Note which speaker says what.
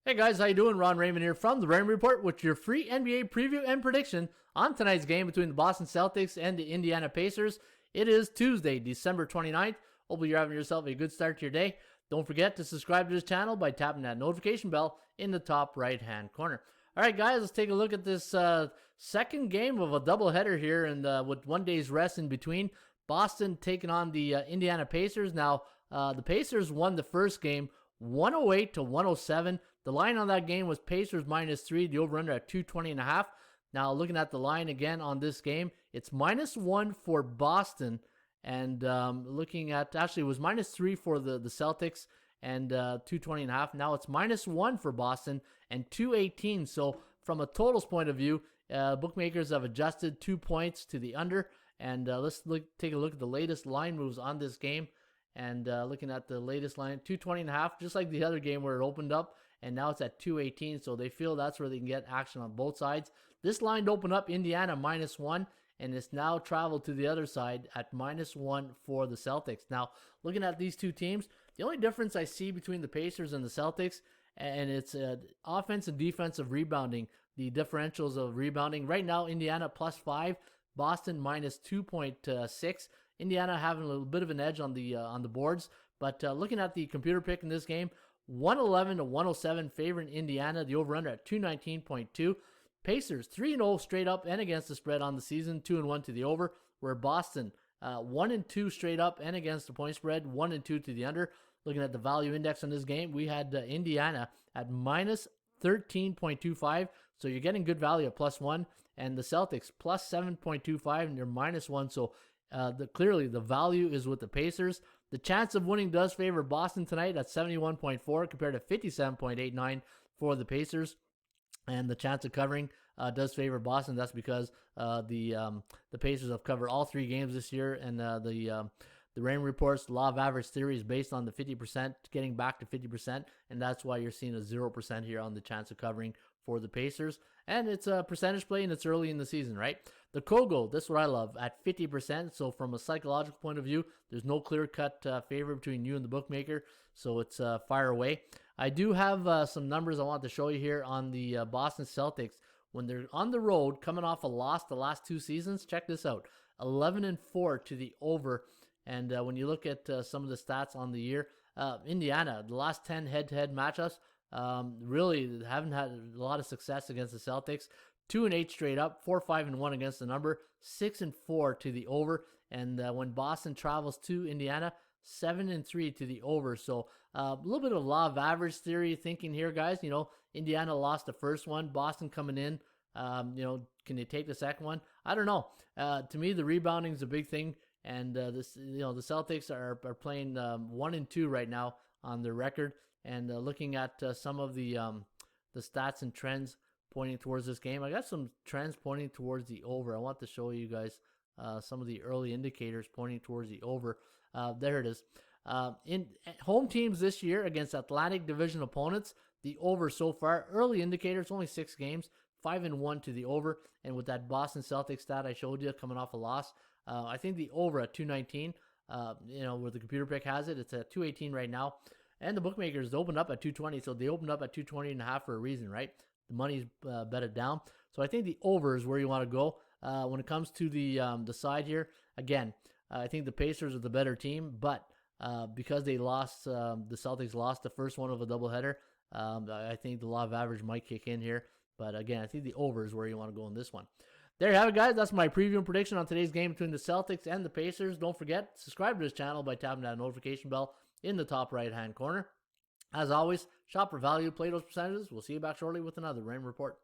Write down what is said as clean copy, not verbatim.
Speaker 1: Hey guys, how you doing? Ron Raymond here from the Raymond Report with your free NBA preview and prediction on tonight's game between the Boston Celtics and the Indiana Pacers. It is Tuesday, December 29th. Hopefully you're having yourself a good start to your day. Don't forget to subscribe to this channel by tapping that notification bell in the top right-hand corner. All right, guys, let's take a look at this second game of a doubleheader here, and with 1 day's rest in between. Boston taking on the Indiana Pacers. Now, the Pacers won the first game 108 to 107. The line on that game was Pacers -3, the over-under at 220.5. Now, looking at the line again on this game, it's -1 for Boston, and looking at, actually, it was -3 for the Celtics and 220.5. Now it's -1 for Boston and 218. So, from a totals point of view, bookmakers have adjusted 2 points to the under. And let's take a look at the latest line moves on this game. And looking at the latest line, 220.5, just like the other game where it opened up, and now it's at 218. So they feel that's where they can get action on both sides. This line opened up Indiana -1, and it's now traveled to the other side at -1 for the Celtics. Now, looking at these two teams, the only difference I see between the Pacers and the Celtics, and it's offense and defensive rebounding, the differentials of rebounding. Right now, Indiana +5, Boston -2.6. Indiana having a little bit of an edge on the boards, but looking at the computer pick in this game, 111 to 107 favoring Indiana. The over/under at 219.2. Pacers 3-0 straight up and against the spread on the season, 2-1 to the over. Where Boston 1-2 straight up and against the point spread, 1-2 to the under. Looking at the value index on this game, we had Indiana at -13.25. So you're getting good value at +1, and the Celtics +7.25, and you're -1. So clearly the value is with the Pacers. The chance of winning does favor Boston tonight at 71.4 compared to 57.89 for the Pacers. And the chance of covering does favor Boston. That's because the Pacers have covered all 3 games this year, and the Raymond Report's law of average theory is based on the 50%, getting back to 50%, and that's why you're seeing a 0% here on the chance of covering for the Pacers. And it's a percentage play, and it's early in the season, right? The Kogo, this is what I love, at 50%. So from a psychological point of view, there's no clear-cut favor between you and the bookmaker. So it's fire away. I do have some numbers I want to show you here on the Boston Celtics. When they're on the road, coming off a loss the last 2 seasons, check this out. 11-4 to the over. And when you look at some of the stats on the year, Indiana, the last 10 head-to-head matchups, really haven't had a lot of success against the Celtics. 2-8 straight up, 4-5-1 against the number, 6-4 to the over. And when Boston travels to Indiana, 7-3 to the over. So a little bit of law of average theory thinking here, guys. You know, Indiana lost the first one. Boston coming in. Can they take the second one? I don't know. To me, the rebounding is a big thing. And the Celtics are playing 1-2 right now on their record. And looking at some of the stats and trends pointing towards this game, I got some trends pointing towards the over. I want to show you guys some of the early indicators pointing towards the over. There it is. In home teams this year against Atlantic Division opponents, the over so far, early indicators, only 6 games, 5-1 to the over. And with that Boston Celtics stat I showed you coming off a loss, I think the over at 219, where the computer pick has it, it's at 218 right now. And the bookmakers opened up at 220, so they opened up at 220.5 for a reason, right? The money's betted down. So I think the over is where you want to go. When it comes to the side here, again, I think the Pacers are the better team, but because they lost, the Celtics lost the first one of a doubleheader, I think the law of average might kick in here. But again, I think the over is where you want to go in this one. There you have it, guys. That's my preview and prediction on today's game between the Celtics and the Pacers. Don't forget, subscribe to this channel by tapping that notification bell in the top right-hand corner. As always, shop for value, play those percentages. We'll see you back shortly with another Raymond Report.